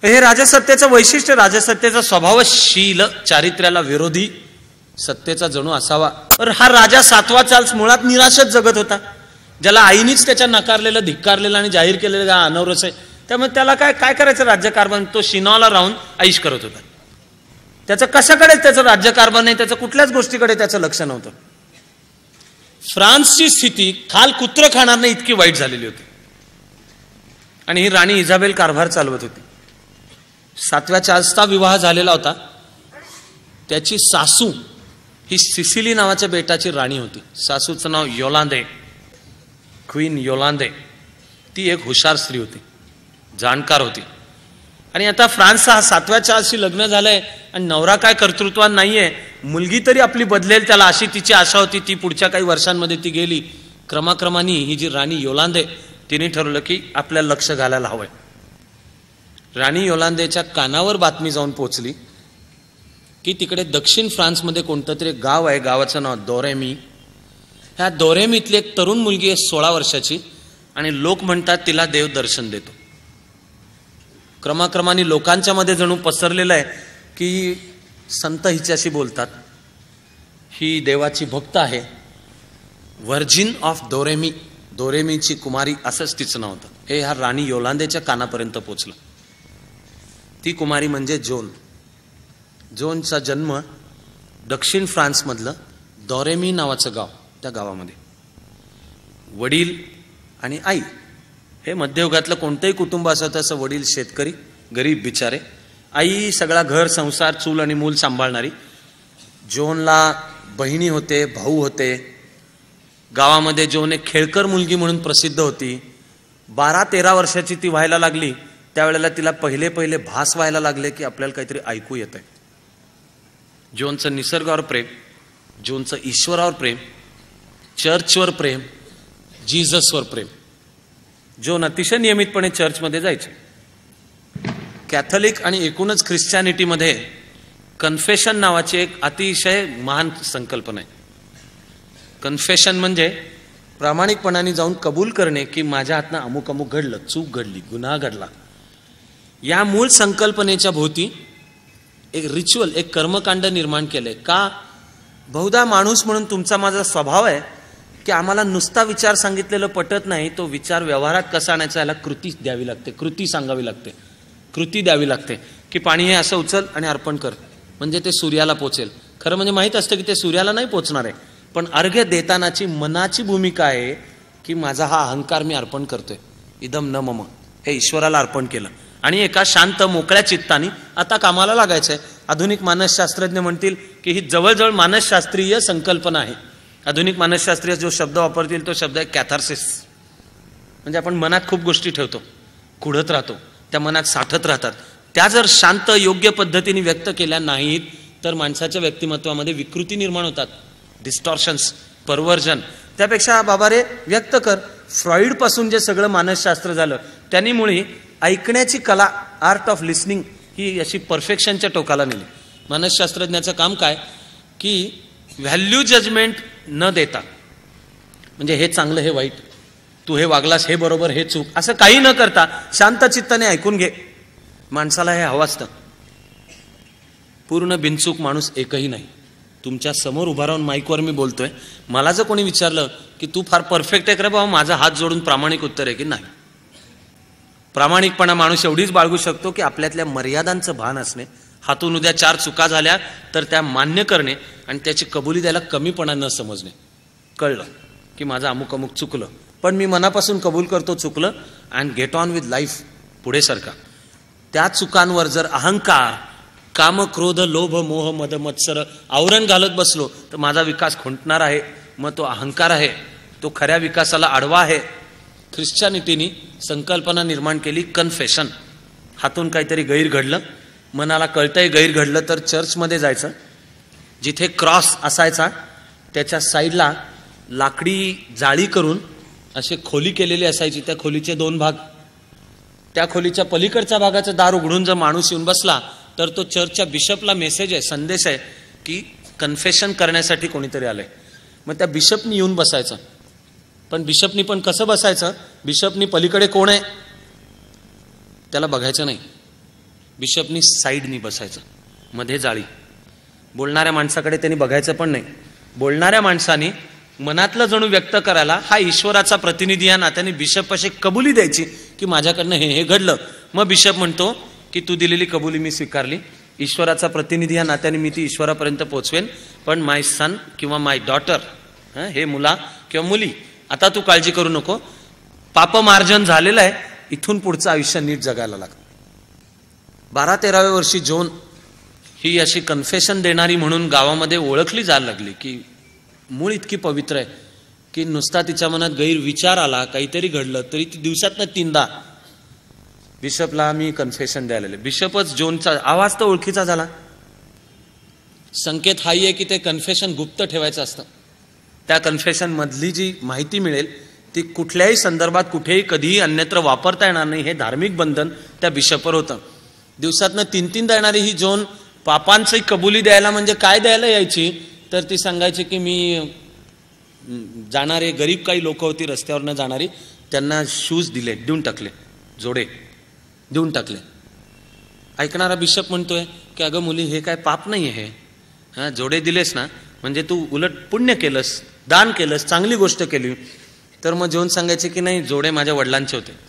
हे राजसत्तेचं वैशिष्ट्य, राजसत्तेचा स्वभावशील चारित्र्याला विरोधी सत्तेचा जणू असावा. तर हा राजा 7वा चार्ल्स मुळात निराशच जगत होता, ज्याला आईनीच त्याच्या नकारलेलं, धिक्कारलेलं आणि जाहीर केलेलं अनवरस आहे. त्यामुळे त्याला काय करायचं राज्यकारभार. तो शिनॉला राहून ऐश करत होता. त्याचं कशाकडेच त्याचं राज्यकारभार नाही, त्याचं कुठल्याच गोष्टीकडे त्याचं लक्ष नव्हतं. फ्रान्सची स्थिती खाल कुत्र खाणार नाही इतकी वाईट झालेली होती आणि ही राणी इजाबेल कारभार चालवत होती. 7व्या चार्ल्सचा विवाह झालेला होता. त्याची सासू ही सिसिली नावाच्या बेटाची राणी होती. सासूचं नाव योलांदे, क्वीन योलांदे. ती एक हुशार स्त्री होती, जाणकार होती. आणि आता फ्रान्सचा हा 7व्या चार्ल्सशी लग्न झालंय आणि नवरा काय कर्तृत्वान नाहीये, मुलगी तरी आपली बदलेल त्याला अशी तिची आशा होती. ती पुढच्या काही वर्षांमध्ये ती गेली. क्रमाक्रमाने ही जी राणी योलांदे, तिने ठरवलं की आपल्याला लक्ष घालायला हवंय. राणी योलांदेच्या कानावर बातमी जाऊन पोहोचली की तिकडे दक्षिण फ्रान्समध्ये कोणतं तरी गाव आहे, गावाचं नाव दोरेमी. ह्या दोरेमीतली एक तरुण मुलगी आहे 16 वर्षाची आणि लोक म्हणतात तिला देव दर्शन देतो. क्रमाक्रमाने लोकांच्या मध्ये जणू पसरलेलं आहे की संत हिच्याशी बोलतात, ही देवाची भक्त आहे, व्हर्जिन ऑफ दोरेमी, दोरेमीची कुमारी असंच तिचं नाव होतं. हे ह्या राणी योलांदेच्या कानापर्यंत पोचलं. ती कुमारी म्हणजे जोन. जोनचा जन्म दक्षिण फ्रान्समधलं दोरेमी नावाचं गाव, त्या गावामध्ये. वडील आणि आई हे मध्ययुगातलं कोणतंही कुटुंब असं तसं, वडील शेतकरी, गरीब बिचारे, आई सगळा घर संसार चूल आणि मूल सांभाळणारी. जोनला बहिणी होते, भाऊ होते. गावामध्ये जोन एक खेळकर मुलगी म्हणून प्रसिद्ध होती. 12-13 वर्षाची ती व्हायला लागली त्यावेळेला तिला पहिले भास व्हायला लागले की आपल्याला काहीतरी ऐकू येत आहे. जोनचं निसर्गावर प्रेम, जोनचं ईश्वरावर प्रेम, चर्चवर प्रेम, जीससवर प्रेम. जोन अतिशय नियमितपणे चर्चमध्ये जायचे. कॅथलिक आणि एकूणच ख्रिश्चॅनिटीमध्ये कन्फेशन नावाची एक अतिशय महान संकल्पना आहे. कन्फेशन म्हणजे प्रामाणिकपणाने जाऊन कबूल करणे की माझ्या हातनं अमुक अमुक घडलं, चूक घडली, गुन्हा घडला. या मूळ संकल्पनेच्या भोवती एक रिच्युअल, एक कर्मकांड निर्माण केलंय. का? बहुधा माणूस म्हणून तुमचा माझा स्वभाव आहे की आम्हाला नुसता विचार सांगितलेलं पटत नाही, तो विचार व्यवहारात कसा आणायचा याला कृती द्यावी लागते, कृती सांगावी लागते, कृती द्यावी लागते. की पाणी हे असं उचल आणि अर्पण कर म्हणजे ते सूर्याला पोचेल. खरं म्हणजे माहीत असतं की ते सूर्याला नाही पोचणार आहे, पण अर्घ्य देतानाची मनाची भूमिका आहे की माझा हा अहंकार मी अर्पण करतोय, इदम न मम, हे ईश्वराला अर्पण केलं आणि एका शांत मोकळ्या चित्ताने आता कामाला लागायचंय. आधुनिक मानसशास्त्रज्ञ म्हणतील की ही जवळजवळ मानसशास्त्रीय संकल्पना आहे. आधुनिक मानसशास्त्रीय जो शब्द वापरतील तो शब्द आहे कॅथार्सिस. म्हणजे आपण मनात खूप गोष्टी ठेवतो, कुढत राहतो, त्या मनात साठत राहतात. त्या जर शांत योग्य पद्धतीने व्यक्त केल्या नाहीत तर माणसाच्या व्यक्तिमत्वामध्ये विकृती निर्माण होतात, डिस्टॉर्शन्स, परवर्जन. त्यापेक्षा बाबा रे व्यक्त कर. फ्रॉइड पासून जे सगळं मानसशास्त्र झालं त्यांनी मुळे ऐकण्याची कला, आर्ट ऑफ लिसनिंग, ही अशी परफेक्शनच्या टोकाला नेली. मानसशास्त्रज्ञाचं काम काय की व्हॅल्यू जजमेंट न देता, म्हणजे हे चांगलं हे वाईट, तू हे वागलास हे बरोबर हे चूक, असं काही न करता शांत चित्ताने ऐकून घे. माणसाला हे हवं असतं. पूर्ण बिनचूक माणूस एकही नाही. तुमच्या समोर उभा राहून माईकवर मी बोलतोय, मला जर कोणी विचारलं की तू फार परफेक्ट आहे का रे बाबा, माझा हात जोडून प्रामाणिक उत्तर आहे की नाही. प्रामाणिकपणा माणूस एवढीच बाळगू शकतो की आपल्यातल्या मर्यादांचं भान असणे, हातून उद्या 4 चुका झाल्या तर त्या मान्य करणे आणि त्याची कबुली द्यायला कमीपणा न समजणे. कळलं की माझं अमुक अमुक चुकलं, पण मी मनापासून कबूल करतो चुकलं and get on with life, पुढे सरका. त्या चुकांवर जर अहंकार, काम, क्रोध, लोभ, मोह, मद, मत्सर आवरण घालत बसलो तर माझा विकास खुंटणार आहे. मग तो अहंकार आहे, तो खऱ्या विकासाला आडवा आहे. ख्रिश्चॅनिटीनी संकल्पना निर्माण केली कन्फेशन. हातून काहीतरी गैर घडलं, मनाला कळतंय गैर घडलं तर चर्चमध्ये जायचं. जिथे क्रॉस असायचा त्याच्या साईडला लाकडी जाळी करून अशी खोली केलेली असायची. त्या खोलीचे 2 भाग. त्या खोलीच्या पलीकडच्या भागाचं दार उघडून जर माणूस येऊन बसला तर तो चर्चच्या बिशपला मेसेज आहे, संदेश आहे की कन्फेशन करण्यासाठी कोणीतरी आलंय. मग त्या बिशपनी येऊन बसायचं. पण बिशपनी पण कसं बसायचं, बिशपनी पलीकडे कोण आहे त्याला बघायचं नाही. बिशपनी साईडनी बसायचं, मध्ये जाळी. बोलणाऱ्या माणसाकडे त्यांनी बघायचं पण नाही. बोलणाऱ्या माणसाने मनातलं जणू व्यक्त करायला हा ईश्वराचा प्रतिनिधी या नात्याने बिशपपाशी कबुली द्यायची की माझ्याकडनं हे घडलं. मग बिशप म्हणतो की तू दिलेली कबुली मी स्वीकारली, ईश्वराचा प्रतिनिधी या नात्याने मी ती ईश्वरापर्यंत पोहोचवेन, पण माय सन किंवा माय डॉटर, हे मुला किंवा मुली, आता तू काळजी करू नको, पापमार्जन झालेलं आहे, इथून पुढचं आयुष्य नीट जगायला लागतं. 12-13व्या वर्षी जोन ही अशी कन्फेशन देणारी म्हणून गावामध्ये ओळखली जायला लागली की मूळ इतकी पवित्र आहे की नुसता तिच्या मनात गैरविचार आला, काहीतरी घडलं तरी ती दिवसातनं 3दा बिशपला मी कन्फेशन द्यायला लागले. बिशपच जोनचा आवाज तर ओळखीचा झाला. संकेत हाही आहे की ते कन्फेशन गुप्त ठेवायचं असतं. त्या कन्फेशन मधली जी माहिती मिळेल ती कुठल्याही संदर्भात कुठेही कधीही अन्यत्र वापरता येणार नाही, हे धार्मिक बंधन त्या बिशपवर होतं. दिवसातनं 3-3दा येणारी ही जोन पापांची कबुली द्यायला म्हणजे काय द्यायला यायची, तर ती सांगायची की मी जाणारे गरीब काही लोक होती रस्त्यावरनं जाणारी, त्यांना शूज दिले, देऊन टाकले, जोडे देऊन टाकले. ऐकणारा बिशप म्हणतोय की अगं मुली हे काय पाप नाही आहे, हां जोडे दिलेस ना म्हणजे तू उलट पुण्य केलंस, दान केलंस, चांगली गोष्ट केली. तर मग जोन सांगायचे की नाही, जोडे माझ्या वडिलांचे होते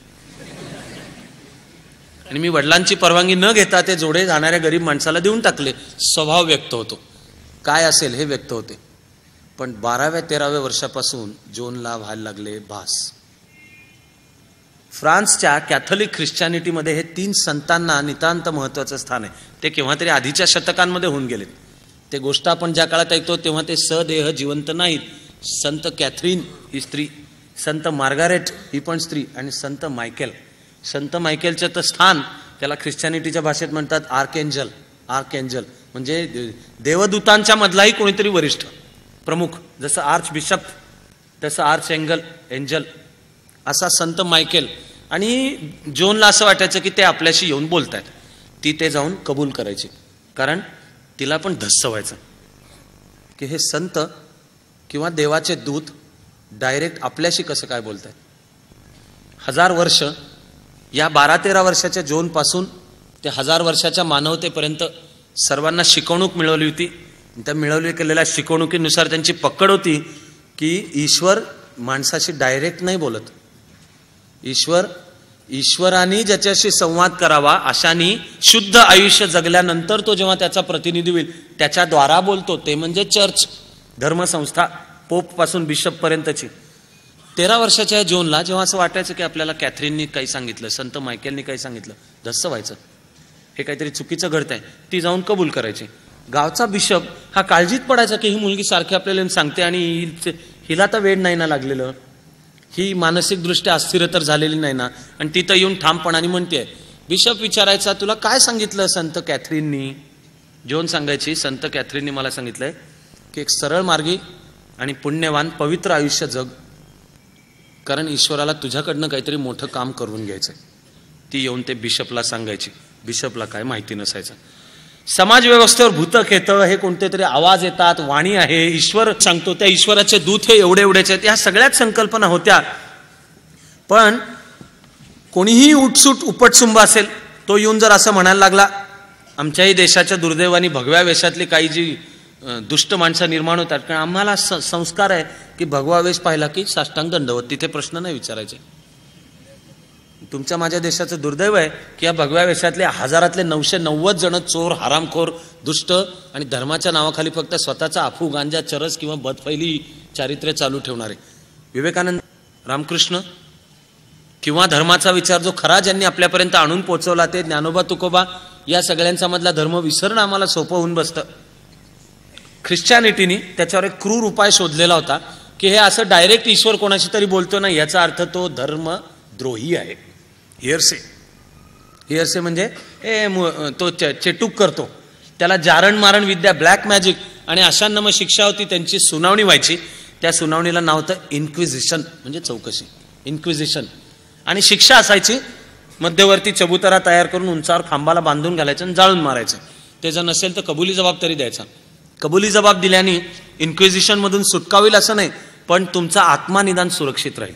आणि मी वडिलांची परवानगी न घेता ते जोडे जाणाऱ्या गरीब माणसाला देऊन टाकले. स्वभाव व्यक्त होतो, काय असेल हे व्यक्त होते. पण 12व्या-13व्या वर्षापासून जोनला व्हायला लागले भास. फ्रान्सच्या कॅथोलिक ख्रिश्चॅनिटीमध्ये हे 3 संतांना नितांत महत्वाचं स्थान आहे. ते केव्हा तरी आधीच्या शतकांमध्ये होऊन गेलेत. ते गोष्ट आपण ज्या काळात ऐकतो तेव्हा ते सदेह जिवंत नाहीत. संत कॅथरीन ही स्त्री, संत मार्गारेट ही पण स्त्री, आणि संत मायकेल. संत मायकेलचं तर स्थान त्याला ख्रिश्चॅनिटीच्या भाषेत म्हणतात आर्कएंजल. आर्कएंजल म्हणजे देवदूतांच्या मधलाही कोणीतरी वरिष्ठ प्रमुख, जसं आर्च बिशप तसं आर्च एंजल असा संत मायकेल. आणि जोनला असं वाटायचं की ते आपल्याशी येऊन बोलतायत. ती ते जाऊन कबूल करायची, कारण तिला पण धस्स व्हायचं की हे संत किंवा देवाचे दूत डायरेक्ट आपल्याशी कसं काय बोलतायत. 1000 वर्ष, या 12-13 वर्षाच्या जोनपासून ते 1000 वर्षाच्या मानवतेपर्यंत सर्वांना शिकवणूक मिळवली होती. त्या मिळवली गेलेल्या शिकवणुकीनुसार त्यांची पकड होती की ईश्वर माणसाशी डायरेक्ट नाही बोलत. ईश्वराने ज्याच्याशी संवाद करावा अशाने शुद्ध आयुष्य जगल्यानंतर तो जेव्हा त्याचा प्रतिनिधी होईल त्याच्या द्वारा बोलतो, ते म्हणजे चर्च, धर्मसंस्था, पोप पासून बिशप पर्यंतची. 13 वर्षाच्या जोनला जेव्हा असं वाटायचं की आपल्याला कॅथरीननी काही सांगितलं, संत मायकेलनी काही सांगितलं, धस्स व्हायचं, हे काहीतरी चुकीचं घडतंय. ती जाऊन कबूल करायची. गावचा बिशप हा काळजीत पडायचा की ही मुलगी सारखी आपल्याला सांगते आणि हिला तर वेड नाही ना लागलेलं, ही मानसिकदृष्ट्या अस्थिर तर झालेली नाही ना, आणि ती तर येऊन ठामपणाने म्हणते. बिशप विचारायचा तुला काय सांगितलं संत कॅथरीननी. जोन सांगायची संत कॅथरीननी मला सांगितलंय की एक सरळ मार्गी आणि पुण्यवान पवित्र आयुष्य जग, कारण ईश्वराला तुझ्याकडनं काहीतरी मोठं काम करून घ्यायचंय. ती येऊन ते बिशपला सांगायची. बिशपला काय माहिती नसायचं. समाज व्यवस्थेवर भूतक येतं, हे कोणते तरी आवाज येतात, वाणी आहे, ईश्वर सांगतो, त्या ईश्वराचे दूत हे एवढे एवढेच आहेत, ह्या सगळ्याच संकल्पना होत्या. पण कोणीही उठसूट उपटसुंब असेल तो येऊन जर असं म्हणायला लागला, आमच्याही देशाच्या दुर्दैवानी भगव्या वेशातली काही जी दुष्ट माणसं निर्माण होतात, कारण आम्हाला संस्कार आहे की भगवा वेश पाहिला की साष्टांग दंडवत, तिथे प्रश्न नाही विचारायचे. तुमच्या माझ्या देशाचं दुर्दैव आहे की या भगव्या वेशातले 1000तले 990 जण चोर, हरामखोर, दुष्ट आणि धर्माच्या नावाखाली फक्त स्वतःचा अफू, गांजा, चरस किंवा बदफैली चारित्र्य चालू ठेवणारे. विवेकानंद, रामकृष्ण किंवा धर्माचा विचार जो खरा ज्यांनी आपल्यापर्यंत आणून पोहोचवला ते ज्ञानोबा तुकोबा, या सगळ्यांचा मधला धर्म विसरणं आम्हाला सोपं होऊन बसतं. ख्रिश्चॅनिटीने त्याच्यावर एक क्रूर उपाय शोधलेला होता की हे असं डायरेक्ट ईश्वर कोणाशी तरी बोलतो ना, याचा अर्थ तो धर्मद्रोही आहे. हिअरसे म्हणजे तो चेटूक करतो, त्याला जारण मारण विद्या, ब्लॅक मॅजिक, आणि अशांना मग शिक्षा होती, त्यांची सुनावणी व्हायची. त्या सुनावणीला नाव होतं इन्क्विजिशन, म्हणजे चौकशी, इन्क्विजिशन. आणि शिक्षा असायची, मध्यवर्ती चबुतरा तयार करून उंचावर खांबाला बांधून घालायचं आणि जाळून मारायचं. ते जर नसेल तर कबुली जबाब तरी द्यायचा. कबुली जबाब दिल्याने इन्क्विजिशन मधून सुटका होईल असं नाही, पण तुमचा आत्मा निदान सुरक्षित राहील.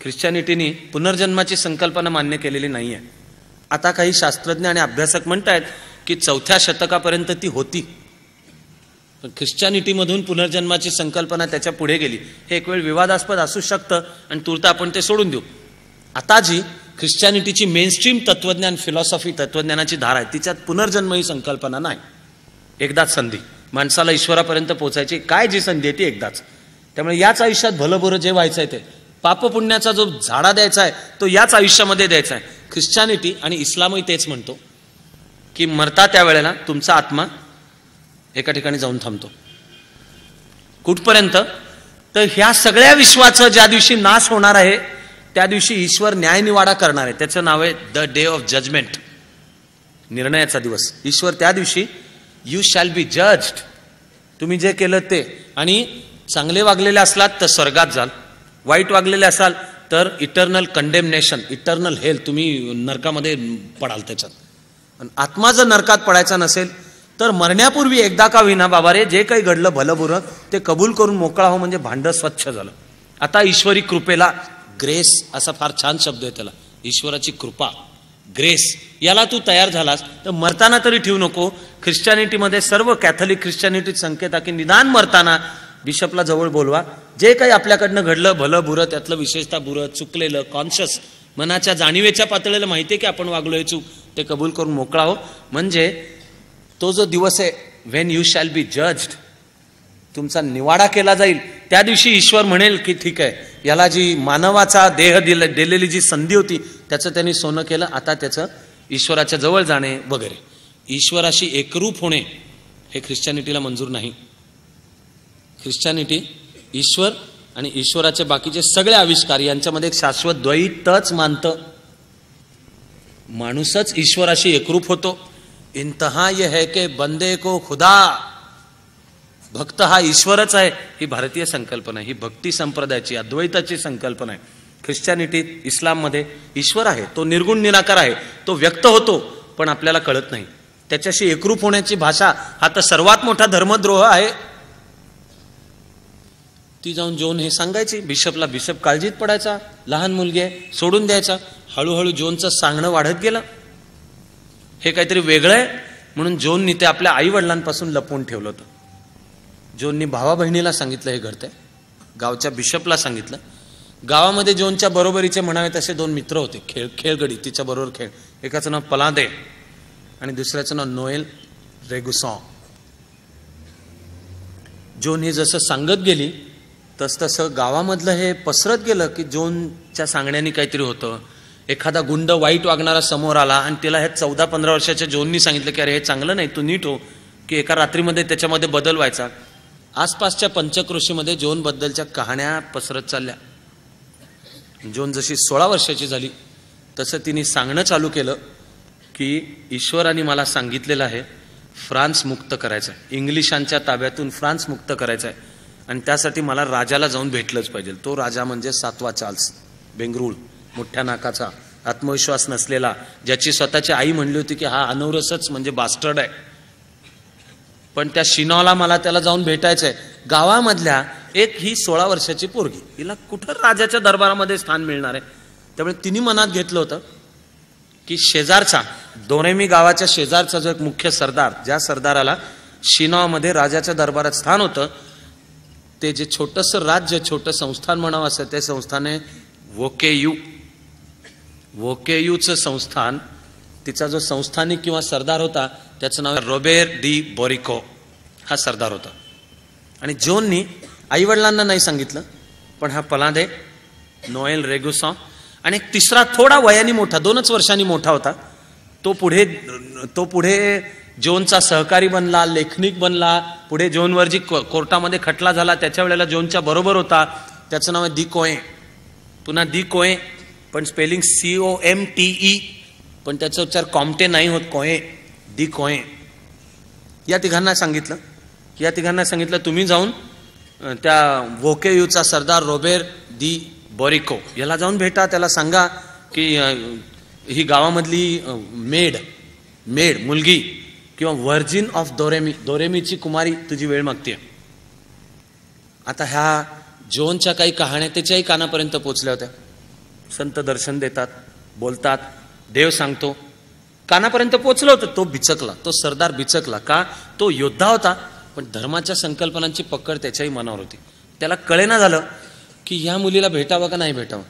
ख्रिश्चॅनिटीने पुनर्जन्माची संकल्पना मान्य केलेली नाही आहे. आता काही शास्त्रज्ञ आणि अभ्यासक म्हणतायत की 4थ्या शतकापर्यंत ती होती, पण ख्रिश्चॅनिटीमधून पुनर्जन्माची संकल्पना त्याच्या पुढे गेली. हे एक वेळ विवादास्पद असू शकतं आणि तूर्त आपण ते सोडून देऊ. आता जी ख्रिश्चॅनिटीची मेनस्ट्रीम तत्वज्ञान, फिलॉसॉफी, तत्वज्ञानाची धारा आहे, तिच्यात पुनर्जन्म ही संकल्पना नाही. एकदाच संधी माणसाला ईश्वरापर्यंत पोहोचायची, काय जी संधी आहे ती एकदाच. त्यामुळे याच आयुष्यात भलं बुरं जे व्हायचं आहे ते पापपुण्याचा जो झाडा द्यायचा आहे तो याच आयुष्यामध्ये द्यायचा आहे. ख्रिश्चॅनिटी आणि इस्लामही तेच म्हणतो की मरता त्यावेळेला तुमचा आत्मा एका ठिकाणी जाऊन थांबतो. कुठपर्यंत? तर ह्या सगळ्या विश्वाचं ज्या दिवशी नाश होणार आहे त्या दिवशी ईश्वर न्यायनिवाडा करणार आहे. त्याचं नाव आहे द डे ऑफ जजमेंट, निर्णयाचा दिवस. ईश्वर त्या दिवशी यू शॅल बी जज्ड, तुम्ही जे केलं ते, आणि चांगले वागलेले असलात तर स्वर्गात जाल, वाईट वागलेले असाल तर इटर्नल कंडेमनेशन, इटर्नल हेल, तुम्ही नरकामध्ये पडाल त्याच्यात. आणि आत्मा जर नरकात पडायचा नसेल तर मरण्यापूर्वी एकदा का होईना बाबा रे जे काही घडलं भलं बुरं ते कबूल करून मोकळा हो, म्हणजे भांडं स्वच्छ झालं. आता ईश्वरी कृपेला ग्रेस असा फार छान शब्द आहे त्याला, ईश्वराची कृपा, ग्रेस, याला तू तयार झालास तर मरताना तरी ठेवू नको. ख्रिश्चॅनिटीमध्ये सर्व कॅथलिक ख्रिश्चॅनिटीत संकेत आहे की निदान मरताना बिशपला जवळ बोलवा, जे काही आपल्याकडनं घडलं भलं बुरं, त्यातलं विशेषतः बुरं, चुकलेलं, कॉन्शियस, मनाच्या जाणीवेच्या पातळीला माहिती आहे की आपण वागलोय चूक, ते कबूल करून मोकळा हो. म्हणजे तो जो दिवस आहे when you shall be judged, तुमचा निवाडा केला जाईल, त्या दिवशी ईश्वर म्हणेल की ठीक आहे, याला जी मानवाचा देह दिलेली जी संधी होती त्याचं त्यांनी सोनं केलं, आता त्याचं ईश्वराच्या जवळ जाणे वगैरे. ईश्वराशी एकरूप होणे हे ख्रिश्चॅनिटीला मंजूर नाही. ख्रिश्चॅनिटी ईश्वर आणि ईश्वराचे बाकीचे सगळे आविष्कार यांच्यामध्ये एक शाश्वत द्वैतच मानतं. माणूसच ईश्वराशी एकरूप होतो. इंतहा ये है के बंदे को खुदा, भक्त हा ईश्वरच आहे, ही भारतीय संकल्पना आहे, ही भक्ती संप्रदायाची अद्वैताची संकल्पना आहे. ख्रिश्चॅनिटीत, इस्लाममध्ये ईश्वर आहे, तो निर्गुण निराकार आहे, तो व्यक्त होतो पण आपल्याला कळत नाही. त्याच्याशी एकरूप होण्याची भाषा हा तर सर्वात मोठा धर्मद्रोह आहे. ती जाऊन जोन हे सांगायची बिशपला, बिशप काळजीत पडायचा, लहान मुलगी आहे सोडून द्यायचा. हळूहळू जोनचं सांगणं वाढत गेलं, हे काहीतरी वेगळं आहे म्हणून जोननी ते आपल्या आई वडिलांपासून लपवून ठेवलं होतं. जोननी भावा बहिणीला सांगितलं हे घडतंय, गावच्या बिशपला सांगितलं. गावामध्ये जोनच्या बरोबरीचे म्हणावे तसे 2 मित्र होते, खेळगडी, तिच्या बरोबर खेळ. एकाचं नाव पलादे आणि दुसऱ्याचं नाव नोएल रेगुसॉ. जोन हे जसं सांगत गेली तसतसं गावामधलं हे पसरत गेलं की जोनच्या सांगण्याने काहीतरी होतं. एखादा गुंड वाईट वागणारा समोर आला आणि तिला हे 14-15 वर्षाच्या जोननी सांगितलं की अरे हे चांगलं नाही, तू नीट हो, की एका रात्रीमध्ये त्याच्यामध्ये बदल व्हायचा. आसपासच्या पंचक्रोशीमध्ये जोन बद्दलच्या कहाण्या पसरत चालल्या. जोन जशी 16 वर्षाची झाली तसं तिने सांगणं चालू केलं की ईश्वराने मला सांगितलेलं आहे फ्रान्स मुक्त करायचं आहे, इंग्लिशांच्या ताब्यातून फ्रान्स मुक्त करायचं आहे, आणि त्यासाठी मला राजाला जाऊन भेटलंच पाहिजे. तो राजा म्हणजे 7वा चार्ल्स, बेंगरूळ, मोठ्या नाकाचा, आत्मविश्वास नसलेला, ज्याची स्वतःची आई म्हणली होती की हा अनौरसच म्हणजे बास्टर्ड आहे, पण त्या शिनॉला मला त्याला जाऊन भेटायचंय. गावामधल्या एक ही 16 वर्षाची पोरगी, हिला कुठं राजाच्या दरबारामध्ये स्थान मिळणार आहे. त्यामुळे तिने मनात घेतलं होतं की शेजारचा, दोरेमी गावाच्या शेजारचा जो एक मुख्य सरदार, ज्या सरदाराला शिनॉमध्ये राजाच्या दरबारात स्थान होतं, ते जे छोटंसं राज्य, छोटं संस्थान म्हणावं असं ते संस्थान आहे वोकेयू. वोकेयूचं संस्थान, तिचा जो संस्थानिक किंवा सरदार होता त्याचं नाव रोबेर डी बोरिको, हा सरदार होता. आणि जोननी आईवडिलांना नाही सांगितलं, पण हा पलादे, नोएल रेगुसॉ आणि एक तिसरा थोडा वयाने मोठा, 2च वर्षांनी मोठा होता, तो पुढे जोनचा सहकारी बनला, लेखनिक बनला. पुढे जोनवर जी कोर्टामध्ये खटला झाला त्याच्या वेळेला जोनच्या बरोबर होता, त्याचं नाव आहे दी कोए. पुन्हा दी कोए, पण स्पेलिंग COMTE, पण त्याचा उच्चार कॉम्टे नाही होत, कोए, दी कोए. या तिघांना सांगितलं तुम्ही जाऊन त्या वोकेयूचा सरदार रोबेर दी बोरिको याला जाऊन भेटा, त्याला सांगा की ही गावामधली मेड मुलगी किंवा व्हर्जिन ऑफ दोरेमीची कुमारी तुझी वेळ मागते. आता ह्या जोनच्या काही कहाण्या त्याच्याही कानापर्यंत पोचल्या होत्या. संत दर्शन देतात, बोलतात, देव सांगतो, कानापर्यंत पोचलं होतं. तो बिचकला, तो सरदार बिचकला. का? तो योद्धा होता, पण धर्माच्या संकल्पनांची पकड त्याच्याही मनावर होती. त्याला कळेना झालं की ह्या मुलीला भेटावं का नाही भेटावं.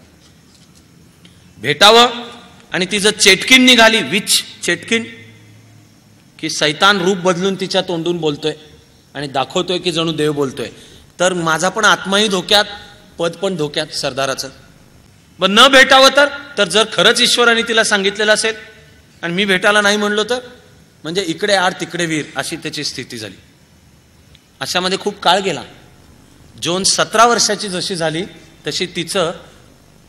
भेटावं आणि ती जर चेटकीण निघाली, विच चेटकीण, की सैतान रूप बदलून तिच्या तोंडून बोलतोय आणि दाखवतोय की जणू देव बोलतोय, तर माझा पण आत्माही धोक्यात, पद पण धोक्यात सरदाराचं. पण न भेटावं तर जर खरंच ईश्वराने तिला सांगितलेलं असेल आणि मी भेटायला नाही म्हणलो तर, म्हणजे इकडे आड तिकडे वीर, अशी त्याची स्थिती झाली. अशामध्ये खूप काळ गेला. जोन 17 वर्षाची जशी झाली तशी तिचं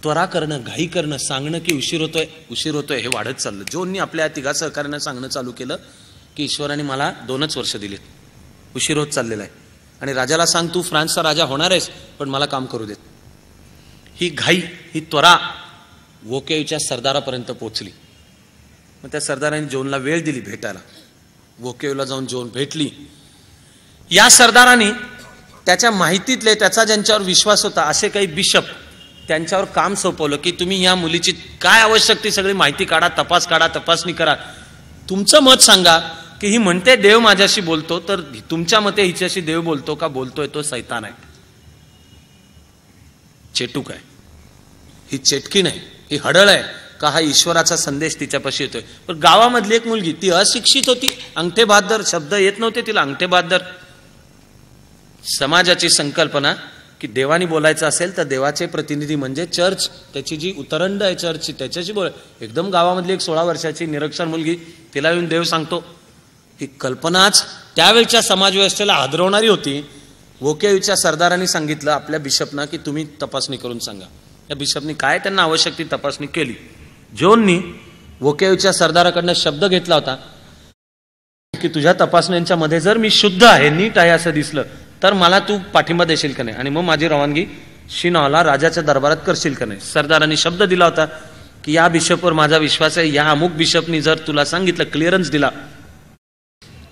त्वरा करणं, घाई करणं, सांगणं की उशीर होतोय हे वाढत चाललं. जोननी आपल्या तिघा सहकार्यांना सांगणं चालू केलं की ईश्वराने मला 2च वर्ष दिलेत, उशीर होत चाललेला आहे आणि राजाला सांग तू फ्रान्सचा राजा होणार आहेस, पण मला काम करू देत. ही घाई, ही त्वरा वोकेयूच्या सरदारापर्यंत पोहोचली. मग त्या सरदाराने जोनला वेळ दिली भेटायला. वोकेयूला जाऊन जोन भेटली. या सरदाराने त्याच्या माहितीतले, त्याचा ज्यांच्यावर विश्वास होता असे काही बिशप त्यांच्यावर काम सोपवलं की तुम्ही या मुलीची काय आवश्यक ती सगळी माहिती काढा, तपासणी करा, तुमचं मत सांगा की ही म्हणते देव माझ्याशी बोलतो, तर तुमच्या मते हिच्याशी देव बोलतो का बोलतोय तो सैतान आहे, चेटूक आहे, ही चेटकीण आहे, ही हडळ आहे का हा ईश्वराचा संदेश तिच्यापाशी येतोय. पण गावामधली एक मुलगी, ती अशिक्षित होती, अंगठे बहादर, शब्द येत नव्हते तिला, अंगठे बहादर. समाजाची संकल्पना की देवानी बोलायचं असेल तर देवाचे प्रतिनिधी म्हणजे चर्च, त्याची जी उतरंड आहे चर्चची, त्याच्याशी बोल. एकदम गावामधली एक 16 वर्षाची निरक्षर मुलगी, तिला येऊन देव सांगतो, ही कल्पनाच त्यावेळच्या समाजव्यवस्थेला हादरवणारी होती. वोकेयूच्या सरदारांनी सांगितलं आपल्या बिशपना की तुम्ही तपासणी करून सांगा. त्या बिशपनी काय त्यांना आवश्यक ती तपासणी केली. जोननी वोकेयूच्या सरदाराकडनं शब्द घेतला होता की तुझ्या तपासण्यांच्या मध्ये जर मी शुद्ध आहे, नीट आहे असं दिसलं तर मला तू पाठिंबा देशील का नाही, आणि मग माझी रवानगी शिनॉला राजाच्या दरबारात करशील का नाही. सरदारांनी शब्द दिला होता की या बिशपवर माझा विश्वास आहे, या अमुक बिशपनी जर तुला सांगितलं, क्लिअरन्स दिला,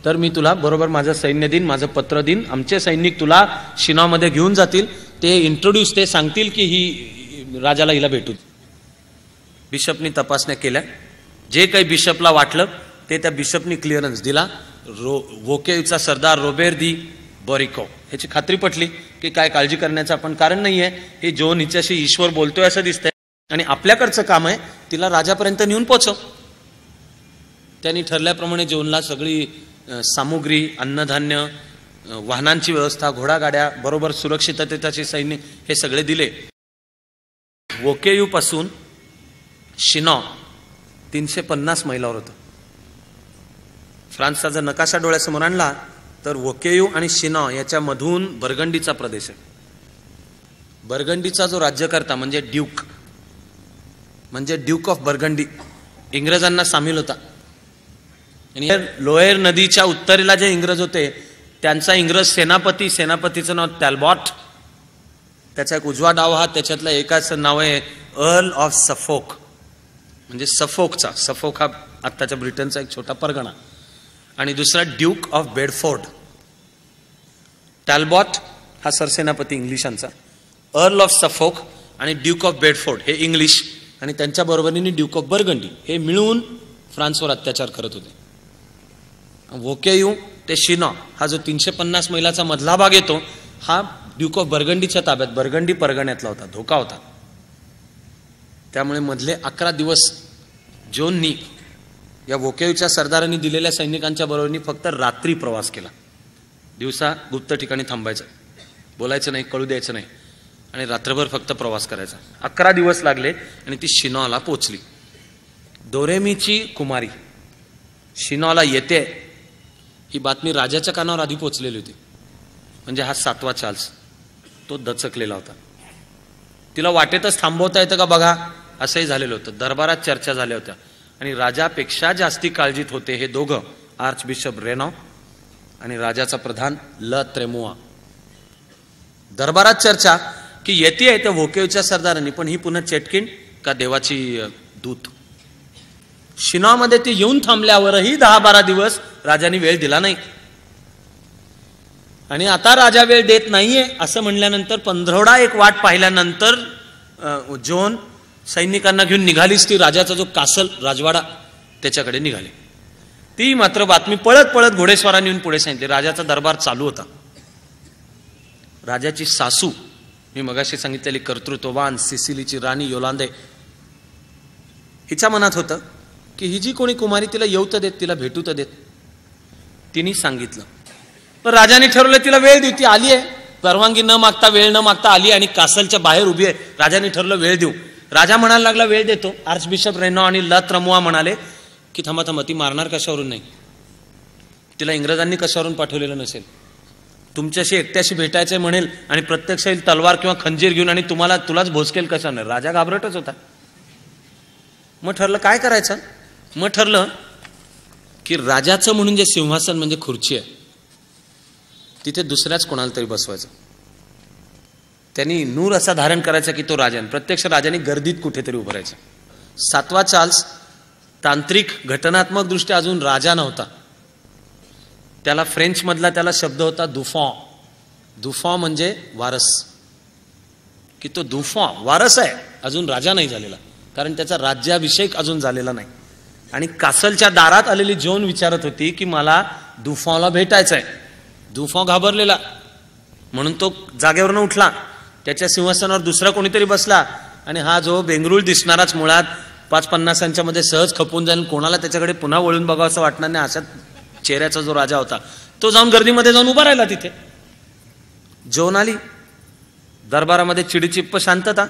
तर मी तुला बरोबर माझं सैन्य दिन, माझं पत्र दिन, आमचे सैनिक तुला शिनॉमध्ये घेऊन जातील, ते इंट्रोड्यूस, ते सांगतील की ही राजाला हिला भेटू. बिशपनी तपासण्या केल्या. जे काही बिशपला वाटलं ते त्या बिशपनी क्लिअरन्स दिला. वोकेयूचा सरदार रोबेर दी बॉरिको ह्याची खात्री पटली की काय काळजी करण्याचं आपण कारण नाहीये, हे जोन हिच्याशी ईश्वर बोलतोय असं दिसतंय आणि आपल्याकडचं काम आहे तिला राजापर्यंत नेऊन पोचव. त्यांनी ठरल्याप्रमाणे जोनला सगळी सामुग्री, अन्नधान्य, वाहनांची व्यवस्था, घोडागाड्या, बरोबर सुरक्षिततेची सैन्य, हे सगळे दिले. वोकेयू पासून शिनॉ 350 मैलावर होतं. फ्रान्सचा जर नकाशा डोळ्यासमोर आणला तर वोकेयू आणि शिनॉ याच्या मधून बर्गंडीचा प्रदेश आहे. बर्गंडीचा जो राज्यकर्ता म्हणजे ड्यूक ऑफ बर्गंडी इंग्रजांना सामील होता. आणि लोयर नदीच्या उत्तरेला जे इंग्रज होते त्यांचा इंग्रज सेनापतीचं नाव टॅलबॉट, त्याचा एक उजवा डाव हात, त्याच्यातलं एकाचं नाव आहे अर्ल ऑफ सफोक, म्हणजे सफोक हा आत्ताच्या ब्रिटनचा एक छोटा परगणा, आणि दुसरा ड्यूक ऑफ बेडफोर्ड. टॅलबॉट हा सरसेनापती इंग्लिशांचा, अर्ल ऑफ सफोक आणि ड्यूक ऑफ बेडफोर्ड हे इंग्लिश, आणि त्यांच्या बरोबरीने ड्यूक ऑफ बर्गंडी, हे मिळून फ्रान्सवर अत्याचार करत होते. वोकेयू ते शिनॉ हा जो 350 मैलाचा मधला भाग येतो हा ड्यूक ऑफ बर्गंडीच्या ताब्यात, बर्गंडी परगण्यातला होता, धोका होता. त्यामुळे मधले 11 दिवस जोननी या वोकेयूच्या सरदारांनी दिलेल्या सैनिकांच्या बरोबरीने फक्त रात्री प्रवास केला. दिवसा गुप्त ठिकाणी थांबायचं, बोलायचं नाही, कळू द्यायचं नाही, आणि रात्रभर फक्त प्रवास करायचा. 11 दिवस लागले आणि ती शिनॉला पोचली. दोरेमीची कुमारी शिनॉला येते ही बातमी राजाच्या कानावर आधी पोचलेली होती. म्हणजे हा 7वा चार्ल्स, तो दचकलेला होता. तिला वाटेतच थांबवता येतं का बघा असंही झालेलं होतं. दरबारात चर्चा झाल्या होत्या आणि राजापेक्षा जास्ती काळजीत होते हे दोघं, आर्च बिशप रेनॉ आणि राजाचा प्रधान ल त्रेमुआ. दरबारात चर्चा की येते त्या वोकेयूच्या सरदारांनी, पण ही पुन्हा चेटकीण का देवाची दूत. शिनॉमध्ये ती येऊन थांबल्यावरही 10-12 दिवस राजाने वेळ दिला नाही. आणि आता राजा वेळ देत नाहीये असं म्हणल्यानंतर 15 एक वाट पाहिल्यानंतर जोन सैनिकांना घेऊन निघालीच ती राजाचा जो कासल राजवाडा त्याच्याकडे निघाले. ती मात्र बातमी पळत पळत घोडेस्वारांनी येऊन पुढे सांगितली. राजाचा दरबार चालू होता. राजाची सासू, मी मगाशी सांगितलेली कर्तृत्ववान सिसिलीची राणी योलांदे, हिच्या मनात होतं की ही जी कोणी कुमारी तिला येऊ तर देत, तिला भेटू तर देत. तिने सांगितलं. पण राजाने ठरवलं तिला वेळ देऊ. ती आली आहे, परवानगी न मागता, वेळ न मागता आली आणि कासलच्या बाहेर उभी आहे. राजाने ठरवलं वेळ देऊ. राजा म्हणायला लागला वेळ देतो. आर्चबिशप रेनो आणि ला त्रमुआ म्हणाले की थांबा थांबा, ती मारणार कशावरून नाही, तिला इंग्रजांनी कशावरून पाठवलेलं नसेल, तुमच्याशी एकट्याशी भेटायचं म्हणेल आणि प्रत्यक्ष येईल तलवार किंवा खंजीर घेऊन आणि तुलाच भोसकेल कशा नाही. राजा घाबरटच होता. मग ठरलं काय करायचं. मग ठरलं की राजाचं म्हणून जे सिंहासन म्हणजे खुर्ची आहे, तिथे दुसऱ्याच कोणाला तरी बसवायचं. त्यांनी नूर असा धारण करायचा की तो राजा, प्रत्यक्ष राजाने गर्दीत कुठेतरी उभं राहायचं. 7वा चार्ल्स तांत्रिक घटनात्मक दृष्ट्या अजून राजा नव्हता. त्याला फ्रेंच मधला त्याला शब्द होता दुफॉ. दुफॉ म्हणजे वारस, की तो दुफॉ वारस आहे, अजून राजा नाही झालेला, कारण त्याचा राज्याभिषेक अजून झालेला नाही. आणि कासलच्या दारात आलेली जोन विचारत होती की मला दुफॉला भेटायचं आहे. दुफॉ घाबरलेला, म्हणून तो जागेवरनं उठला. त्याच्या सिंहासनावर दुसरा कोणीतरी बसला आणि हा जो बेंगरूळ दिसणाराच मुळात 5-50 मध्ये सहज खपून जाईल, कोणाला त्याच्याकडे पुन्हा वळून बघावं असं वाटणार नाही अशा चेहऱ्याचा जो राजा होता, तो जाऊन गर्दीमध्ये जाऊन उभा राहिला. तिथे जोन आली. दरबारामध्ये चिडीचिप्प शांतता.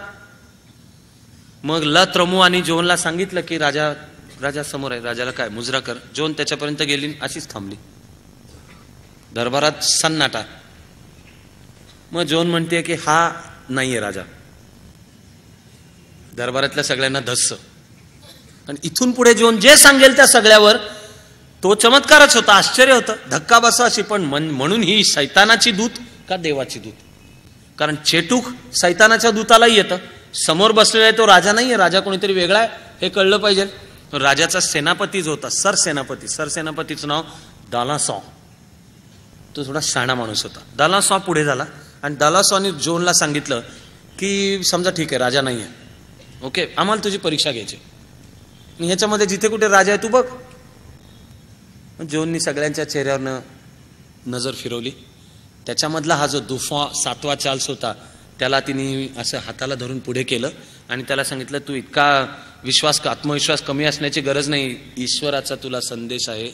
मग ला त्रमुआनी जोनला सांगितलं की राजा समोर आहे, राजाला काय मुजरा कर. जोन त्याच्यापर्यंत गेली, अशीच थांबली. दरबारात सन्नाटा. मग जोन म्हणते की हा नाहीये राजा. दरबारातल्या सगळ्यांना धस्स. आणि इथून पुढे जोन जे सांगेल त्या सगळ्यावर तो चमत्कारच होता, आश्चर्य होतं, धक्का बसा अशी. पण म्हणून ही सैतानाची दूत का देवाची दूत? कारण चेटूक सैतानाच्या दूतालाही येतं. समोर बसलेला आहे तो राजा नाहीये, राजा कोणीतरी वेगळा आहे हे कळलं पाहिजे. राजाचा सेनापती जो होता, सरसेनापतीचं नाव दालासॉ, तो थोडा शहाणा माणूस होता. दालासॉ पुढे झाला आणि दालासॉने जोनला सांगितलं की समजा ठीक आहे राजा नाहीये, ओके, आम्हाला तुझी परीक्षा घ्यायची, ह्याच्यामध्ये जिथे कुठे राजा आहे तू बघ. जोननी सगळ्यांच्या चेहऱ्यावरनं नजर फिरवली. त्याच्यामधला हा जो दुफॉ 7वा चार्ल्स होता, त्याला तिने असं हाताला धरून पुढे केलं आणि त्याला सांगितलं तू इतका आत्मविश्वास कमी असण्याची गरज नाही. ईश्वराचा तुला संदेश आहे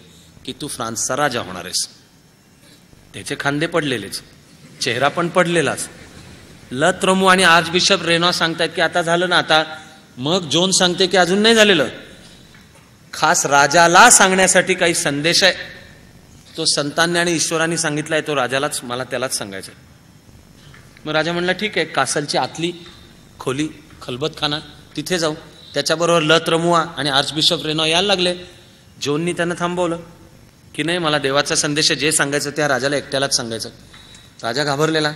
की तू फ्रान्सचा राजा होणार आहेस. त्याचे खांदे पडलेलेच, चेहरा पण पडलेलाच. ला त्रमुआ आणि आर्चबिशप रेनो सांगतायत की आता झालं ना आता. मग जोन सांगते की अजून नाही झालेलं. खास राजाला सांगण्यासाठी काही संदेश आहे, तो संतांनी आणि ईश्वरांनी सांगितलाय, तो राजालाच, मला त्यालाच सांगायचं. मग राजा म्हणला ठीक आहे, कासलची आतली खोली खलबतखाना तिथे जाऊ. त्याच्याबरोबर ला त्रमुआ आणि आर्चबिशप रेनो यायला लागले. जोननी त्यांना थांबवलं की नाही, मला देवाचा संदेश जे सांगायचं त्या राजाला एकट्यालाच सांगायचं. राजा घाबरलेला.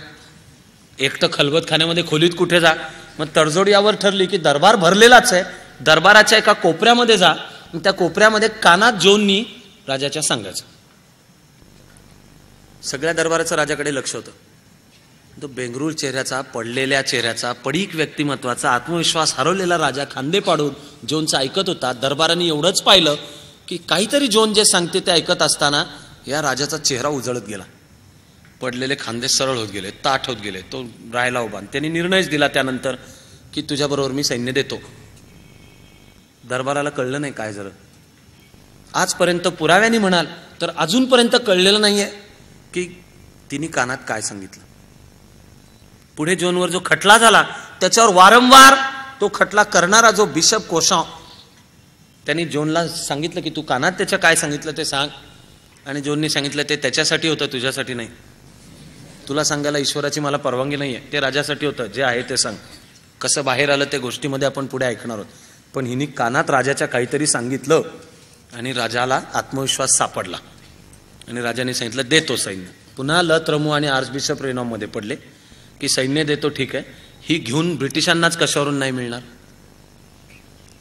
एकटं खलबतखान्यामध्ये खोलीत कुठे जा. मग तडजोड यावर ठरली की दरबार भरलेलाच आहे, दरबाराच्या एका कोपऱ्यामध्ये जा, त्या कोपऱ्यामध्ये कानात जोननी राजाच्या सांगायचं. सगळ्या दरबाराचं राजाकडे लक्ष होतं. तो बेंगरूळ चेहऱ्याचा, पडलेल्या चेहऱ्याचा, पडीक व्यक्तिमत्वाचा, आत्मविश्वास हरवलेला राजा खांदे पाडून जोनचं ऐकत होता. दरबाराने एवढंच पाहिलं की काहीतरी जोन जे सांगते ते ऐकत असताना या राजाचा चेहरा उजळत गेला. पडलेले खांदे सरळ होत गेले, ताठ होत गेले. तो राहायला उभा. त्यांनी निर्णयच दिला त्यानंतर की तुझ्याबरोबर मी सैन्य देतो. दरबाराला कळलं नाही काय झालं. आजपर्यंत पुराव्याने म्हणाल तर अजूनपर्यंत कळलेलं नाहीये की तिने कानात काय सांगितलं. पुढे जोनवर जो खटला झाला त्याच्यावर वारंवार तो खटला करणारा जो बिशप कोशॉ, त्यांनी जोनला सांगितलं की तू कानात त्याच्या काय सांगितलं ते सांग. आणि जोननी सांगितलं ते त्याच्यासाठी होतं, तुझ्यासाठी नाही. तुला सांगायला ईश्वराची मला परवानगी नाहीये, ते राजासाठी होतं. जे आहे ते सांग. कसं बाहेर आलं ते गोष्टीमध्ये आपण पुढे ऐकणार आहोत. पण हिने कानात राजाच्या काहीतरी सांगितलं आणि राजाला आत्मविश्वास सापडला आणि राजाने सांगितलं देतो सैन्य. पुन्हा ला त्रमुआ आणि आर्चबिशप रेनो मध्ये पडले की सैन्य देतो ठीक आहे, ही घेऊन ब्रिटिशांनाच कशावरून नाही मिळणार.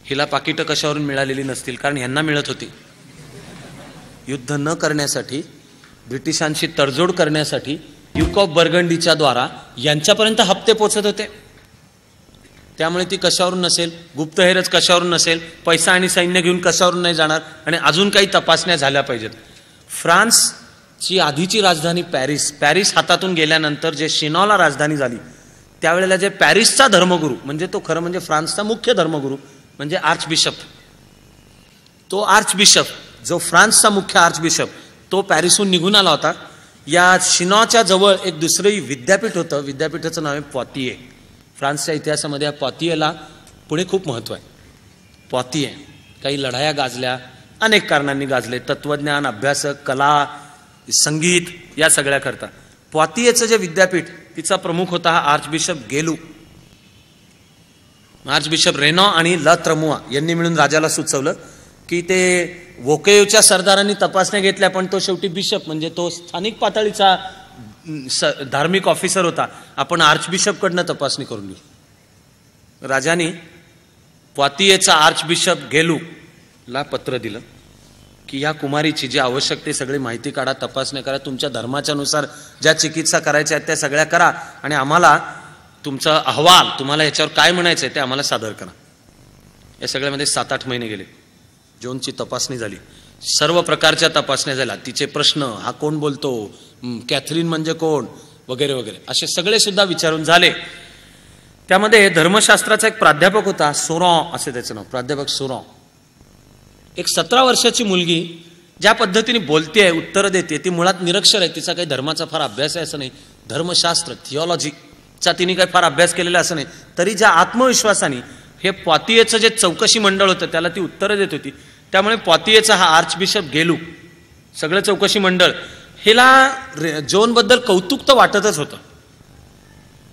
हिला पाकिटं कशावरून मिळालेली नसतील, कारण ह्यांना मिळत होती. युद्ध न करण्यासाठी, ब्रिटिशांशी तडजोड करण्यासाठी ड्यूक ऑफ बर्गंडीच्या द्वारा यांच्यापर्यंत हप्ते पोचत होते. त्यामुळे ती कशावरून नसेल, गुप्तहेरच कशावरून नसेल, पैसा आणि सैन्य घेऊन कशावरून नाही जाणार, आणि अजून काही तपासण्या झाल्या पाहिजेत. फ्रान्सची आधीची राजधानी पॅरिस हातातून गेल्यानंतर जे शिनॉला राजधानी झाली त्यावेळेला जे पॅरिसचा धर्मगुरू, म्हणजे तो खरं म्हणजे फ्रान्सचा मुख्य धर्मगुरू म्हणजे आर्चबिशप, तो आर्चबिशप जो फ्रान्सचा मुख्य आर्चबिशप तो पॅरिसहून निघून आला होता. या शिनॉच्या जवळ एक दुसरंही विद्यापीठ होतं, विद्यापीठाचं नाव आहे पॉतिये. फ्रान्सच्या इतिहासामध्ये या पॉतियेला पुढे खूप महत्त्व आहे. पॉतिये काही लढाया गाजल्या, अनेक कारणांनी गाजले, तत्वज्ञान, अभ्यासक, कला, संगीत या सगळ्या करता. पॉतियेचं जे विद्यापीठ तिचा प्रमुख होता हा आर्चबिशप गेलू. आर्चबिशप रेनॉ आणि ला त्रमुआ यांनी मिळून राजाला सुचवलं की ते वोकेयोच्या सरदारांनी तपासण्या घेतल्या, पण तो शेवटी बिशप म्हणजे तो स्थानिक पातळीचा धार्मिक ऑफिसर होता, आपण आर्चबिशपकडनं तपासणी करून घेऊ. राजाने पॉतियेचा आर्चबिशप गेलूला पत्र दिलं की या कुमारीची जी आवश्यक ते सगळी माहिती काढा, तपासण्या करा, तुमच्या धर्माच्या नुसार ज्या चिकित्सा करायच्या आहेत त्या सगळ्या करा, आणि आम्हाला तुमचा अहवाल, तुम्हाला याच्यावर काय म्हणायचं आहे ते आम्हाला सादर करा. या सगळ्यामध्ये 7-8 महिने गेले. जोनची तपासणी झाली, सर्व प्रकारच्या तपासण्या झाल्या, तिचे प्रश्न, हा कोण बोलतो, कॅथरीन म्हणजे कोण, वगैरे वगैरे असे सगळे सुद्धा विचारून झाले. त्यामध्ये धर्मशास्त्राचा एक प्राध्यापक होता, सोरॉ असे त्याचं नाव, प्राध्यापक सोरॉ. एक 17 वर्षाची मुलगी ज्या पद्धतीने बोलते, उत्तरं देते, ती मुळात निरक्षर आहे, तिचा काही धर्माचा फार अभ्यास आहे असं नाही, धर्मशास्त्र थिओलॉजीचा तिने काही फार अभ्यास केलेला असं नाही, तरी ज्या आत्मविश्वासाने हे पॉतियेचं जे चौकशी मंडळ होतं त्याला ती उत्तरं देत होती. त्यामुळे पॉतियेचा हा आर्चबिशप गेलू, सगळं चौकशी मंडळ, हिला जोनबद्दल कौतुक तर वाटतच होतं,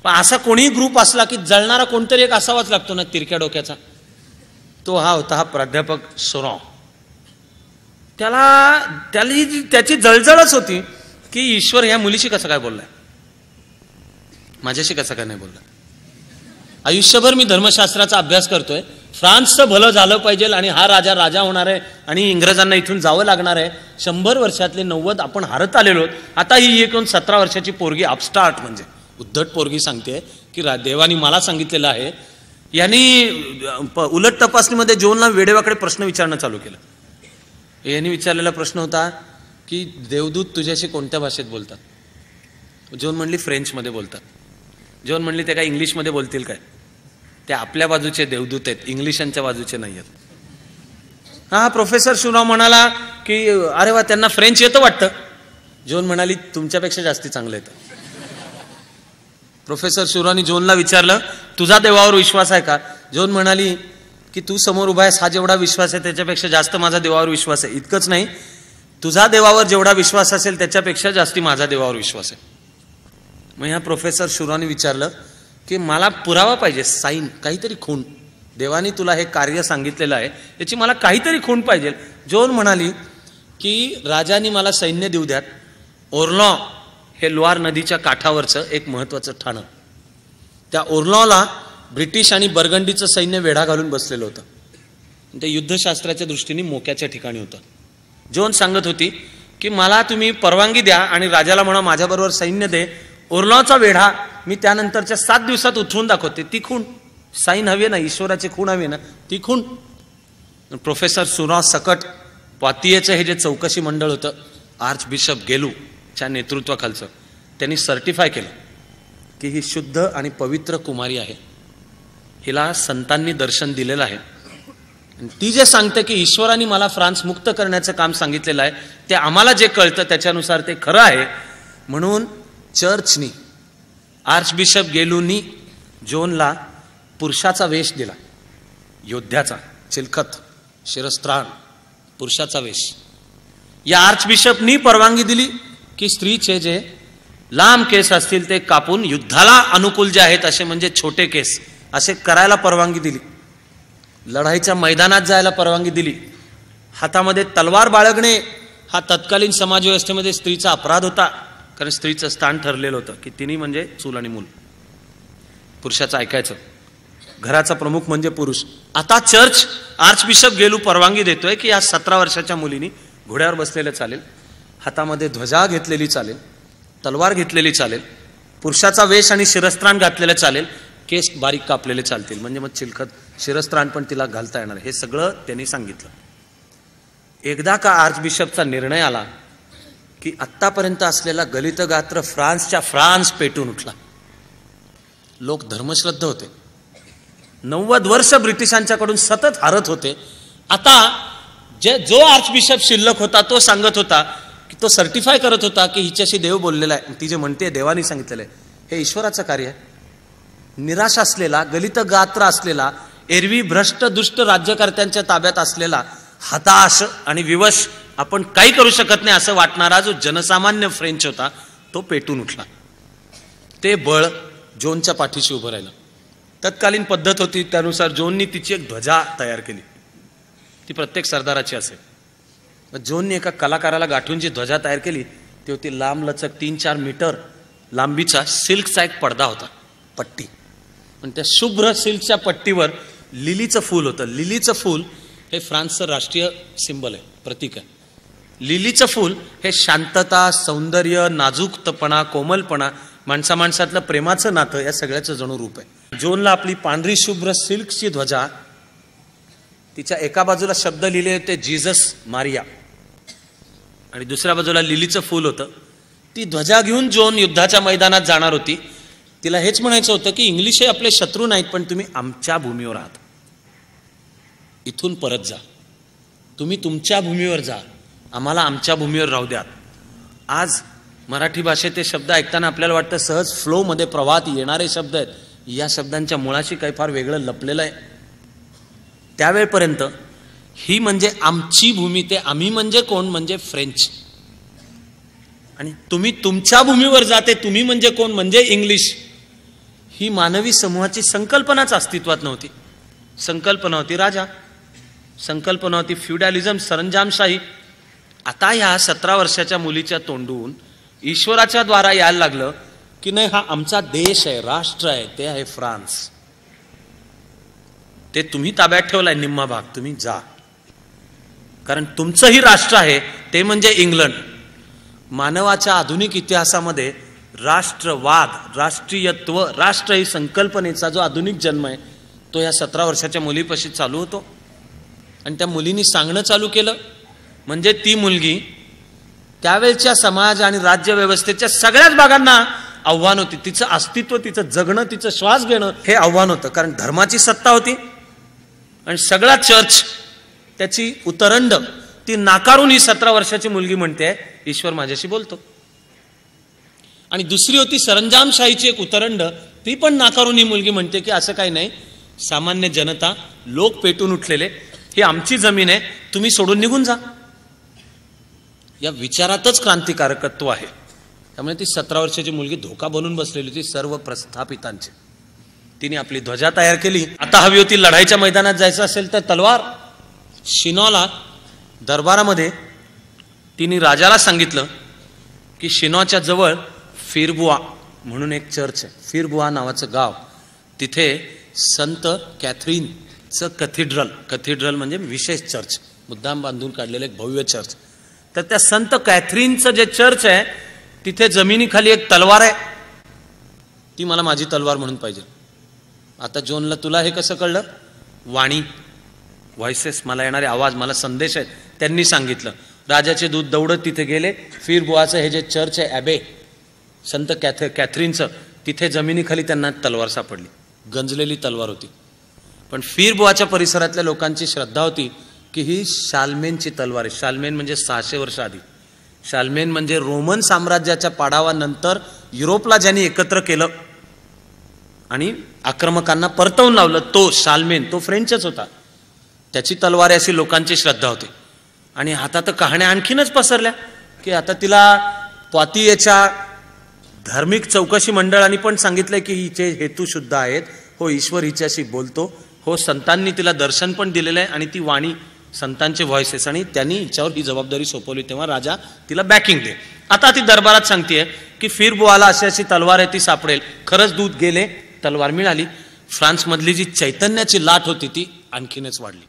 पण असा कोणीही ग्रुप असला की जळणारा कोणतरी एक असावाच लागतो ना तिरक्या डोक्याचा, तो हा होता, हा प्राध्यापक सोरॉ. त्याची जळजळच होती की ईश्वर या मुलीशी कसं काय बोललाय, माझ्याशी कसं काय नाही बोलला. आयुष्यभर मी धर्मशास्त्राचा अभ्यास करतोय, फ्रान्सचं भलं झालं पाहिजे आणि हा राजा होणार आहे आणि इंग्रजांना इथून जावं लागणार आहे, 100 वर्षातले 90 आपण हारत आलेलो आहोत. आता ही एक 17 वर्षाची पोरगी, अपस्टार्ट म्हणजे उद्धट पोरगी सांगते की देवानी मला सांगितलेलं आहे. यांनी उलट तपासणीमध्ये जोनला वेडेवाकडे प्रश्न विचारणं चालू केलं. यांनी विचारलेला प्रश्न होता की देवदूत तुझ्याशी कोणत्या भाषेत बोलतात. जोन म्हणली फ्रेंचमध्ये बोलतात. जोन म्हणली ते काय इंग्लिशमध्ये बोलतील काय, ते आपल्या बाजूचे देवदूत आहेत, इंग्लिशांच्या बाजूचे नाही आहेत. हा प्रोफेसर शुराव म्हणाला की अरे वा, त्यांना फ्रेंच येतं वाटतं. जोन म्हणाली तुमच्यापेक्षा जास्ती चांगलं येतं. प्रोफेसर शुरावनी जोनला विचारलं तुझा देवावर विश्वास आहे का. जोन म्हणाली की तू समोर उभा आहेस, हा जेवढा विश्वास आहे त्याच्यापेक्षा जास्त माझा देवावर विश्वास आहे. इतकंच नाही, तुझा देवावर जेवढा विश्वास असेल त्याच्यापेक्षा जास्ती माझा देवावर विश्वास आहे. मग ह्या प्रोफेसर शुरावनी विचारलं की मला पुरावा पाहिजे, साईन, काहीतरी खूण, देवानी तुला हे कार्य सांगितलेलं आहे याची मला काहीतरी खूण पाहिजे. जोन म्हणाली की राजांनी मला सैन्य देऊ द्यात. ओर्लॉ हे लोआर नदीच्या काठावरचं एक महत्वाचं ठाणं, त्या ओर्लॉला ब्रिटिश आणि बर्गंडीचं सैन्य वेढा घालून बसलेलं होतं. ते युद्धशास्त्राच्या दृष्टीने मोक्याच्या ठिकाणी होतं. जोन सांगत होती की मला तुम्ही परवानगी द्या आणि राजाला म्हणा माझ्याबरोबर सैन्य दे, ओर्लॉचा वेढा मी त्यानंतरच्या 7 दिवसात उठवून दाखवते. ती खूण, साईन हवे ना, ईश्वराची खूण हवी ना, ती खूण. प्रोफेसर सुरॉ सकट पॉतियेचं हे जे चौकशी मंडळ होतं आर्चबिशप गेलूच्या नेतृत्वाखालचं, त्यांनी सर्टिफाय केलं की ही शुद्ध आणि पवित्र कुमारी आहे, हिला संतांनी दर्शन दिलेलं आहे. ती जे सांगते की ईश्वराने मला फ्रान्स मुक्त करण्याचं काम सांगितलेलं आहे ते आम्हाला जे कळतं त्याच्यानुसार ते खरं आहे. म्हणून चर्चनी, आर्चबिशप गेलूनी जोनला पुरुषाचा वेश दिला, योद्ध्याचा, चिलखत, शिरस्त्राण, पुरुषाचा वेश. या आर्चबिशपनी परवानगी दिली की स्त्रीचे जे लांब केस असतील ते कापून युद्धाला अनुकूल जे आहेत असे म्हणजे छोटे केस असे करायला परवानगी दिली. लढाईच्या मैदानात जायला परवानगी दिली. हातामध्ये तलवार बाळगणे हा तत्कालीन समाजव्यवस्थेमध्ये स्त्रीचा अपराध होता, कारण स्त्रीचं स्थान ठरलेलं होतं की तिने म्हणजे चूल आणि मूल, पुरुषाचं ऐकायचं, घराचा प्रमुख म्हणजे पुरुष. आता चर्च आर्चबिशप गेलू परवानगी देतोय की या 17 वर्षाच्या मुलीनी घोड्यावर बसलेलं चालेल, हातामध्ये ध्वजा घेतलेली चालेल, तलवार घेतलेली चालेल, पुरुषाचा वेश आणि शिरस्त्राण घातलेलं चालेल, केस बारीक कापलेले चालतील, म्हणजे मग चिलखत शिरस्त्राण पण तिला घालता येणार, हे सगळं त्यांनी सांगितलं. एकदा का आर्च बिशपचा निर्णय आला की आत्तापर्यंत असलेला गलित गात्र फ्रान्सच्या फ्रान्स पेटून उठला. लोक धर्मश्रद्ध होते, 90 वर्ष ब्रिटिशांच्याकडून सतत हारत होते. आता जो आर्च बिशप शिल्लक होता तो सांगत होता की तो सर्टिफाय करत होता की हिच्याशी देव बोललेला आहे. ती जे म्हणते देवानी सांगितलेलं आहे, हे ईश्वराचं कार्य आहे. निराश असलेला, गलित गात्र असलेला, एरवी भ्रष्ट दुष्ट राज्यकर्त्यांच्या ताब्यात असलेला, हताश आणि विवश, आपण काही करू शकत नाही असं वाटणारा जो जनसामान्य फ्रेंच होता तो पेटून उठला. ते बळ जोनच्या पाठीशी उभं राहिलं. तत्कालीन पद्धत होती त्यानुसार जोननी तिची एक ध्वजा तयार केली, ती प्रत्येक सरदाराची असेल. जोनने एका कलाकाराला गाठून जी ध्वजा तयार केली ती होती लांबलचक 3-4 मीटर लांबीचा सिल्कचा एक पडदा होता, पट्टी. पण त्या शुभ्र सिल्कच्या पट्टीवर लिलीचं फूल होतं. लिलीचं फूल हे फ्रान्सचं राष्ट्रीय सिंबल आहे, प्रतीक आहे. लिलीचं फूल हे शांतता, सौंदर्य, नाजूकपणा, कोमलपणा, माणसातलं प्रेमाचं नातं, या सगळ्याचं जणू रूप आहे. जोनला आपली पांढरी शुभ्र सिल्कची ध्वजा, तिच्या एका बाजूला शब्द लिहिले होते जीसस मारिया आणि दुसऱ्या बाजूला लिलीचं फूल होतं. ती ध्वजा घेऊन जोन युद्धाच्या मैदानात जाणार होती. तिला हेच म्हणायचं होतं की इंग्लिश हे आपले शत्रू नाहीत, पण तुम्ही आमच्या भूमीवर आहात, इथून परत जा, तुम्ही तुमच्या भूमीवर जा, आम्हाला आमच्या भूमीवर राहू द्या. आज मराठी भाषेत ते शब्द ऐकताना आपल्याला वाटतं सहज फ्लोमध्ये प्रवाहात येणारे शब्द आहेत. या शब्दांच्या मुळाशी काही फार वेगळं लपलेलं आहे. त्यावेळपर्यंत ही म्हणजे आमची भूमी, ते आम्ही म्हणजे कोण, म्हणजे फ्रेंच. आणि तुम्ही तुमच्या भूमीवर जाते, तुम्ही म्हणजे कोण, म्हणजे इंग्लिश. ही मानवी समूहाची संकल्पनाच अस्तित्वात नव्हती. संकल्पना होती राजा, संकल्पना होती फ्युडॅलिझम, सरंजामशाही. आता ह्या 17 वर्षाच्या मुलीच्या तोंडून ईश्वराच्या द्वारा यायला लागलं की नाही, हा आमचा देश आहे, राष्ट्र आहे, ते आहे फ्रान्स, ते तुम्ही ताब्यात ठेवलाय निम्मा भाग, तुम्ही जा, कारण तुमचंही राष्ट्र आहे, ते म्हणजे इंग्लंड. मानवाच्या आधुनिक इतिहासामध्ये राष्ट्रवाद, राष्ट्रीयत्व, राष्ट्र ही संकल्पनेचा जो आधुनिक जन्म आहे तो या 17 वर्षाच्या मुलीपाशी चालू होतो. आणि त्या मुलींनी सांगणं चालू केलं, म्हणजे ती मुलगी त्यावेळच्या समाज आणि राज्यव्यवस्थेच्या सगळ्याच भागांना आव्हान होती. तिचं अस्तित्व, तिचं जगणं, तिचं श्वास घेणं हे आव्हान होतं. कारण धर्माची सत्ता होती आणि सगळा चर्च त्याची उतरंड ती नाकारून ही 17 वर्षाची मुलगी म्हणते ईश्वर माझ्याशी बोलतो. आणि दुसरी होती सरंजामशाहीची एक उतरंड, ती पण नाकारून ही मुलगी म्हणते की असं काही नाही, सामान्य जनता, लोक पेटून उठलेले, ही आमची जमीन आहे, तुम्ही सोडून निघून जा. या विचारातच क्रांतिकारकत्व आहे. त्यामुळे ती 17 वर्षाची मुलगी धोका बनून बसलेली होती सर्व प्रस्थापितांची. तिने आपली ध्वजा तयार केली. आता हवी होती लढाईच्या मैदानात जायचं असेल तर तलवार. शिनॉला दरबारामध्ये तिने राजाला सांगितलं की शिनॉच्या जवळ फिरबुआ म्हणून एक चर्च आहे, फिरबुआ नावाचं गाव, तिथे संत कॅथरीनचं कॅथेड्रल म्हणजे विशेष चर्च, मुद्दाम बांधून काढलेलं एक भव्य चर्च. तर त्या संत कॅथरीनचं जे चर्च आहे तिथे जमिनीखाली एक तलवार आहे, ती मला माझी तलवार म्हणून पाहिजे. आता जोनला तुला हे कसं कळलं? वाणी, व्हॉइसेस, मला येणारे आवाज, मला संदेश आहेत, त्यांनी सांगितलं. राजाचे दूत दौडत तिथे गेले. फिरबुआचं हे जे चर्च आहे ॲबे संत कॅथरीनचं, तिथे जमिनीखाली त्यांना तलवार सापडली, गंजलेली तलवार होती. पण फिरबुआच्या परिसरातल्या लोकांची श्रद्धा होती की ही शाल्मेनची तलवार आहे. शाल्मेन म्हणजे 600 वर्ष आधी. शाल्मेन म्हणजे रोमन साम्राज्याच्या पाडावानंतर युरोपला ज्यांनी एकत्र केलं आणि आक्रमकांना परतवून लावलं, तो शाल्मेन, तो फ्रेंचच होता. त्याची तलवार आहे अशी लोकांची श्रद्धा होती. आणि आता तर कहाण्या आणखीनच पसरल्या की आता तिला पोतियेच्या धार्मिक चौकशी मंडळांनी पण सांगितलंय की हिचे हेतू शुद्ध आहेत, हो ईश्वर हिच्याशी बोलतो, हो संतांनी तिला दर्शन पण दिलेलं आहे आणि ती वाणी, संतांचे व्हॉइसेस, आणि त्यांनी हिच्यावर ही जबाबदारी सोपवली. तेव्हा राजा तिला बॅकिंग दे. आता ती दरबारात सांगतेय की फिरबुआला अशी अशी तलवार आहे, ती सापडेल. खरंच दूत गेले, तलवार मिळाली. फ्रान्समधली जी चैतन्याची लाट होती ती आणखीनच वाढली.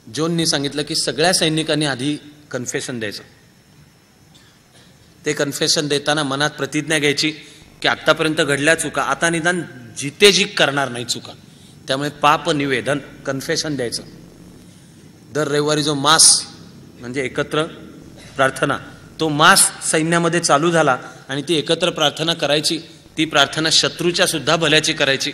जोननी सांगितलं की सगळ्या सैनिकांनी आधी कन्फेशन द्यायचं. ते कन्फेशन देताना मनात प्रतिज्ञा घ्यायची की आत्तापर्यंत घडल्या चुका, आता निदान जितेजीक करणार नाही चुका. त्यामुळे पाप निवेदन, कन्फेशन द्यायचं. दर रविवारी जो मास म्हणजे एकत्र प्रार्थना, तो मास सैन्यामध्ये चालू झाला आणि ती एकत्र प्रार्थना करायची. ती प्रार्थना शत्रूच्या सुद्धा भल्याची करायची.